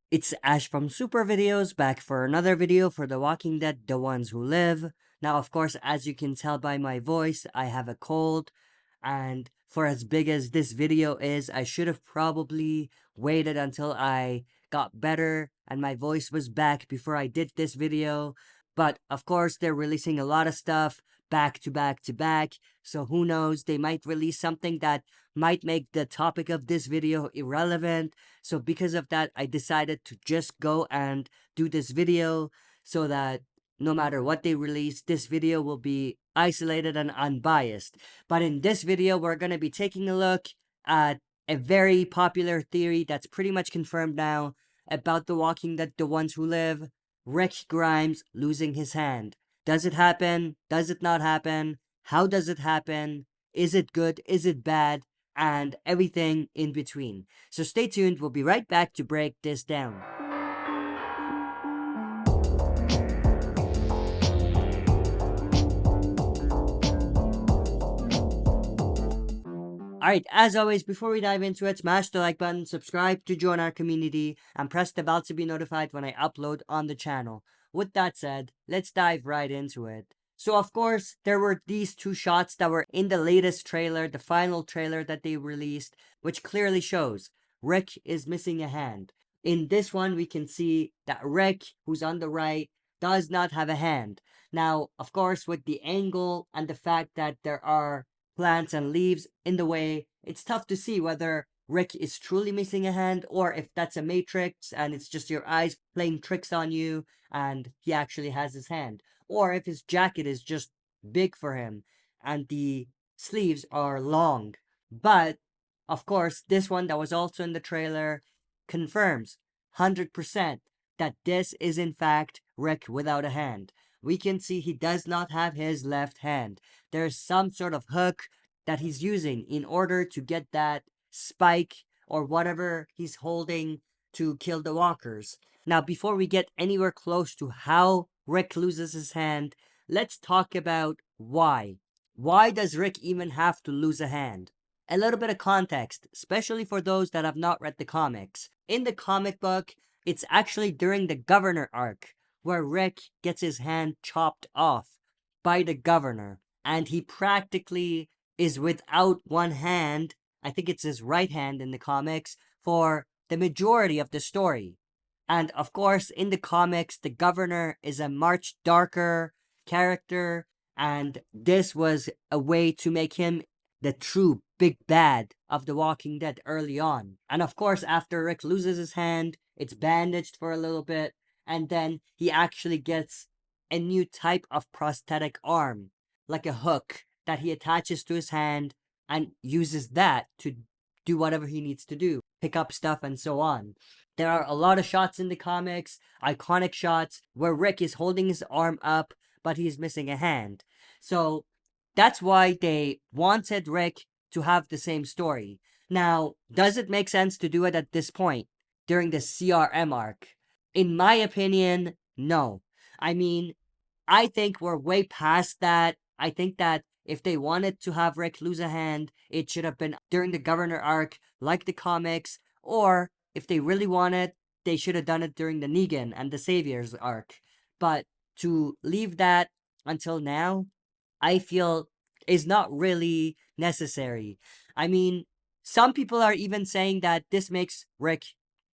It's Ash from SuperVideos back for another video for The Walking Dead, The Ones Who Live. Now, of course, as you can tell by my voice, I have a cold, and for as big as this video is, I should have probably waited until I got better and my voice was back before I did this video. But of course, they're releasing a lot of stuff back to back to back, so who knows, they might release something that might make the topic of this video irrelevant. So because of that, I decided to just go and do this video so that no matter what they release, this video will be isolated and unbiased. But in this video, we're going to be taking a look at a very popular theory that's pretty much confirmed now about The Walking Dead, The Ones Who Live, Rick Grimes losing his hand. Does it happen? Does it not happen? How does it happen? Is it good? Is it bad? And everything in between. So stay tuned, we'll be right back to break this down. Alright, as always, before we dive into it, smash the like button, subscribe to join our community, and press the bell to be notified when I upload on the channel. With that said, let's dive right into it. So of course, there were these two shots that were in the latest trailer, the final trailer that they released, which clearly shows Rick is missing a hand. In this one, we can see that Rick, who's on the right, does not have a hand. Now, of course, with the angle and the fact that there are plants and leaves in the way, it's tough to see whether Rick is truly missing a hand or if that's a matrix and it's just your eyes playing tricks on you and he actually has his hand. Or if his jacket is just big for him and the sleeves are long. But, of course, this one that was also in the trailer confirms 100% that this is in fact Rick without a hand. We can see he does not have his left hand. There's some sort of hook that he's using in order to get that spike or whatever he's holding to kill the walkers. Now, before we get anywhere close to how Rick loses his hand, let's talk about why. Why does Rick even have to lose a hand? A little bit of context, especially for those that have not read the comics. In the comic book, it's actually during the Governor arc where Rick gets his hand chopped off by the Governor, and he practically is without one hand. I think it's his right hand in the comics for the majority of the story. And of course, in the comics, the Governor is a much darker character, and this was a way to make him the true big bad of The Walking Dead early on. And of course, after Rick loses his hand, it's bandaged for a little bit, and then he actually gets a new type of prosthetic arm, like a hook that he attaches to his hand and uses that to do whatever he needs to do, pick up stuff and so on. There are a lot of shots in the comics, iconic shots, where Rick is holding his arm up, but he's missing a hand. So that's why they wanted Rick to have the same story. Now, does it make sense to do it at this point, during the CRM arc? In my opinion, no. I mean, I think we're way past that. I think that if they wanted to have Rick lose a hand, it should have been during the Governor arc, like the comics, or if they really wanted, they should have done it during the Negan and the Saviors arc. But to leave that until now, I feel is not really necessary. I mean, some people are even saying that this makes Rick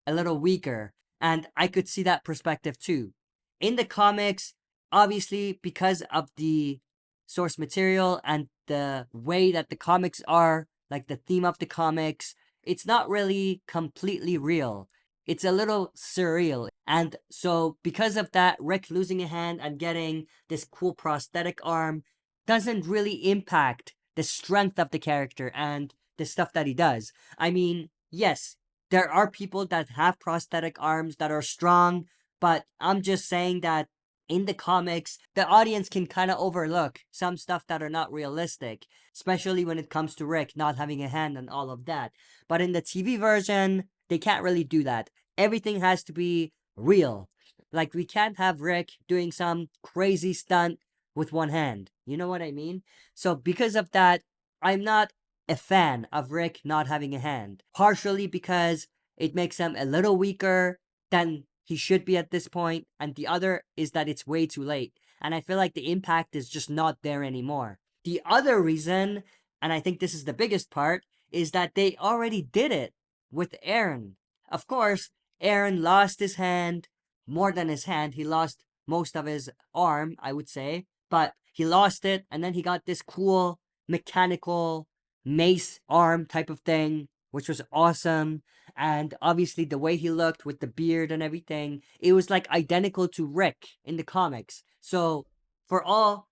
a little weaker, and I could see that perspective too. In the comics, obviously, because of the source material and the way that the comics are, like the theme of the comics, it's not really completely real. It's a little surreal. And so because of that, Rick losing a hand and getting this cool prosthetic arm doesn't really impact the strength of the character and the stuff that he does. I mean, yes, there are people that have prosthetic arms that are strong, but I'm just saying that in the comics, the audience can kind of overlook some stuff that are not realistic, especially when it comes to Rick not having a hand and all of that. But in the TV version, they can't really do that. Everything has to be real. Like, we can't have Rick doing some crazy stunt with one hand. You know what I mean? So because of that, I'm not a fan of Rick not having a hand. Partially because it makes him a little weaker, than he should be at this point, and the other is that it's way too late. And I feel like the impact is just not there anymore. The other reason, and I think this is the biggest part, is that they already did it with Aaron. Of course, Aaron lost his hand, more than his hand, he lost most of his arm, I would say, but he lost it, and then he got this cool mechanical mace arm type of thing, which was awesome. And obviously, the way he looked with the beard and everything, it was like identical to Rick in the comics. So, for all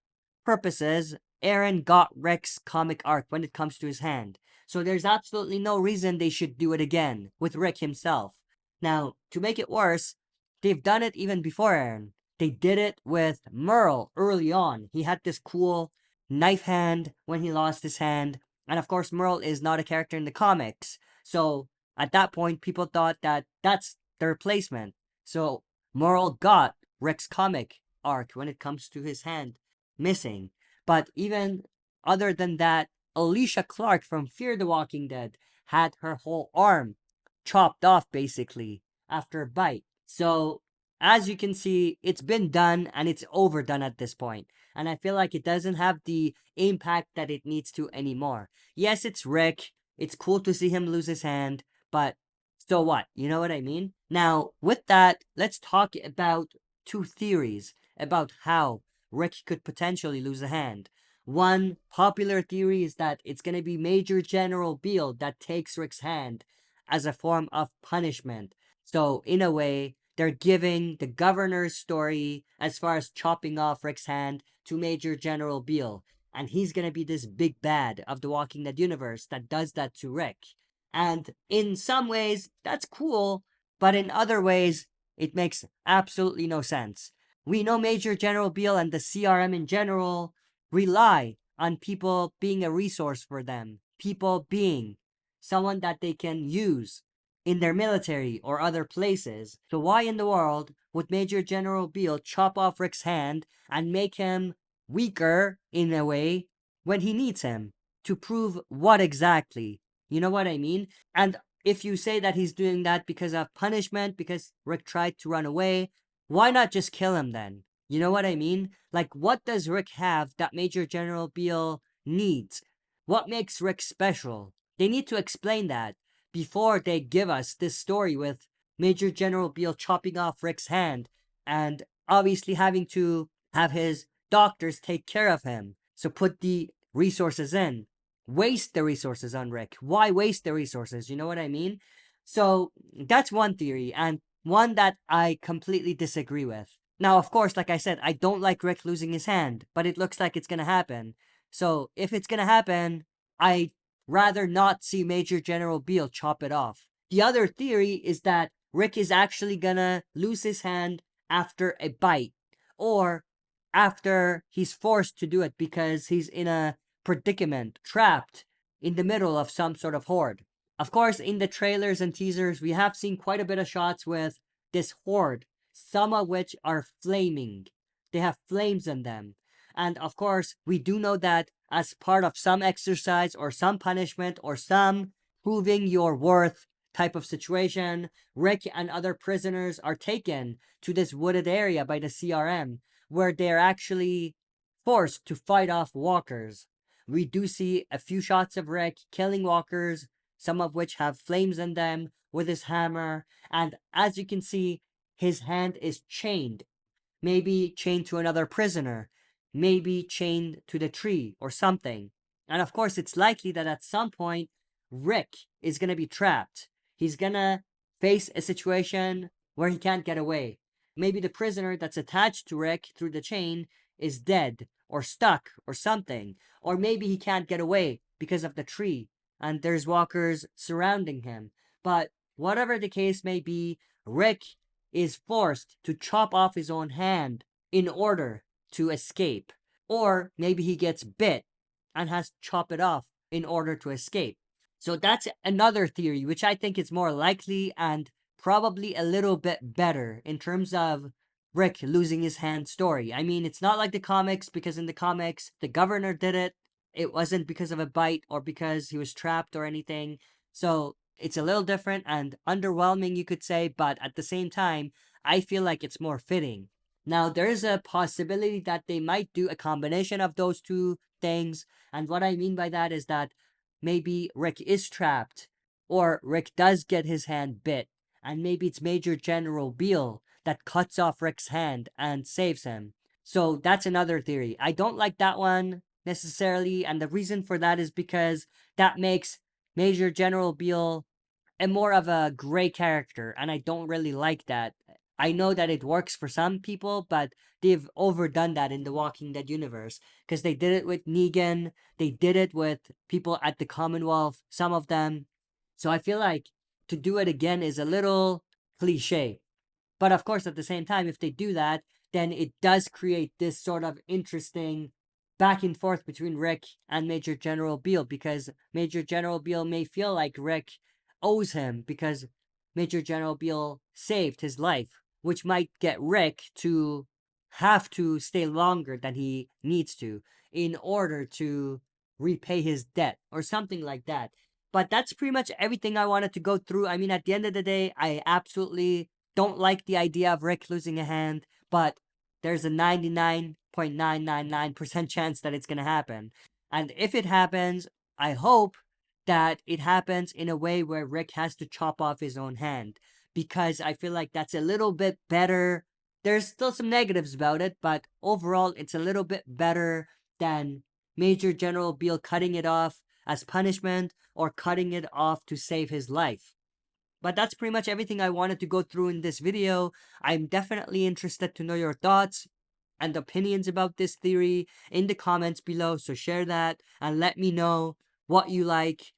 purposes, Aaron got Rick's comic arc when it comes to his hand. So, there's absolutely no reason they should do it again with Rick himself. Now, to make it worse, they've done it even before Aaron. They did it with Merle early on. He had this cool knife hand when he lost his hand. And of course, Merle is not a character in the comics. So at that point, people thought that that's the replacement. So Merle got Rick's comic arc when it comes to his hand missing. But even other than that, Alicia Clark from Fear the Walking Dead had her whole arm chopped off basically after a bite. So as you can see, it's been done and it's overdone at this point. And I feel like it doesn't have the impact that it needs to anymore. Yes, it's Rick. It's cool to see him lose his hand, but so what? You know what I mean? Now, with that, let's talk about two theories about how Rick could potentially lose a hand. One popular theory is that it's going to be Major General Beale that takes Rick's hand as a form of punishment. So, in a way, they're giving the governor's story as far as chopping off Rick's hand to Major General Beale. And he's gonna be this big bad of the Walking Dead universe that does that to Rick. And in some ways, that's cool, but in other ways, it makes absolutely no sense. We know Major General Beale and the CRM in general rely on people being a resource for them, people being someone that they can use in their military or other places. So why in the world would Major General Beale chop off Rick's hand and make him weaker in a way when he needs him? To prove what exactly? You know what I mean? And if you say that he's doing that because of punishment, because Rick tried to run away, why not just kill him then? You know what I mean? Like, what does Rick have that Major General Beale needs? What makes Rick special? They need to explain that before they give us this story with Major General Beale chopping off Rick's hand and obviously having to have his doctors take care of him. So put the resources in. Waste the resources on Rick. Why waste the resources? You know what I mean? So that's one theory, and one that I completely disagree with. Now, of course, like I said, I don't like Rick losing his hand, but it looks like it's gonna happen. So if it's gonna happen, I rather not see Major General Beale chop it off. The other theory is that Rick is actually gonna lose his hand after a bite, or after he's forced to do it because he's in a predicament, trapped in the middle of some sort of horde. Of course, in the trailers and teasers, we have seen quite a bit of shots with this horde, some of which are flaming. They have flames in them. And of course, we do know that as part of some exercise or some punishment or some proving your worth type of situation, Rick and other prisoners are taken to this wooded area by the CRM where they're actually forced to fight off walkers. We do see a few shots of Rick killing walkers, some of which have flames in them, with his hammer, and as you can see, his hand is chained. Maybe chained to another prisoner, maybe chained to the tree or something. And of course, it's likely that at some point, Rick is going to be trapped. He's going to face a situation where he can't get away. Maybe the prisoner that's attached to Rick through the chain is dead or stuck or something. Or maybe he can't get away because of the tree and there's walkers surrounding him. But whatever the case may be, Rick is forced to chop off his own hand in order to escape. Or maybe he gets bit and has to chop it off in order to escape. So that's another theory, which I think is more likely and probably a little bit better in terms of Rick losing his hand story. I mean, it's not like the comics, because in the comics, the governor did it. It wasn't because of a bite or because he was trapped or anything. So It's a little different and underwhelming, you could say, but at the same time, I feel like it's more fitting. Now, there's a possibility that they might do a combination of those two things. And what I mean by that is that maybe Rick is trapped, or Rick does get his hand bit, and maybe it's Major General Beale that cuts off Rick's hand and saves him. So that's another theory. I don't like that one necessarily, and the reason for that is because that makes Major General Beale a more of a gray character, and I don't really like that. I know that it works for some people, but they've overdone that in the Walking Dead universe because they did it with Negan, they did it with people at the Commonwealth, some of them. So I feel like to do it again is a little cliche. But of course, at the same time, if they do that, then it does create this sort of interesting back and forth between Rick and Major General Beale because Major General Beale may feel like Rick owes him because Major General Beale saved his life, which might get Rick to have to stay longer than he needs to in order to repay his debt or something like that. But that's pretty much everything I wanted to go through. I mean, at the end of the day, I absolutely don't like the idea of Rick losing a hand, but there's a 99.999% chance that it's going to happen. And if it happens, I hope that it happens in a way where Rick has to chop off his own hand because I feel like that's a little bit better. There's still some negatives about it, but overall, it's a little bit better than Major General Beale cutting it off as punishment or cutting it off to save his life. But that's pretty much everything I wanted to go through in this video. I'm definitely interested to know your thoughts and opinions about this theory in the comments below. So share that and let me know what you like,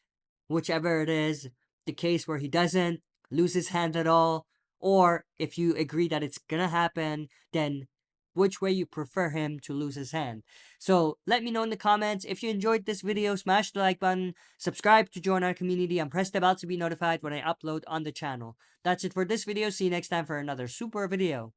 whichever it is, the case where he doesn't lose his hand at all, or if you agree that it's gonna happen, then which way you prefer him to lose his hand. So let me know in the comments. If you enjoyed this video, smash the like button, subscribe to join our community, and press the bell to be notified when I upload on the channel. That's it for this video. See you next time for another super video.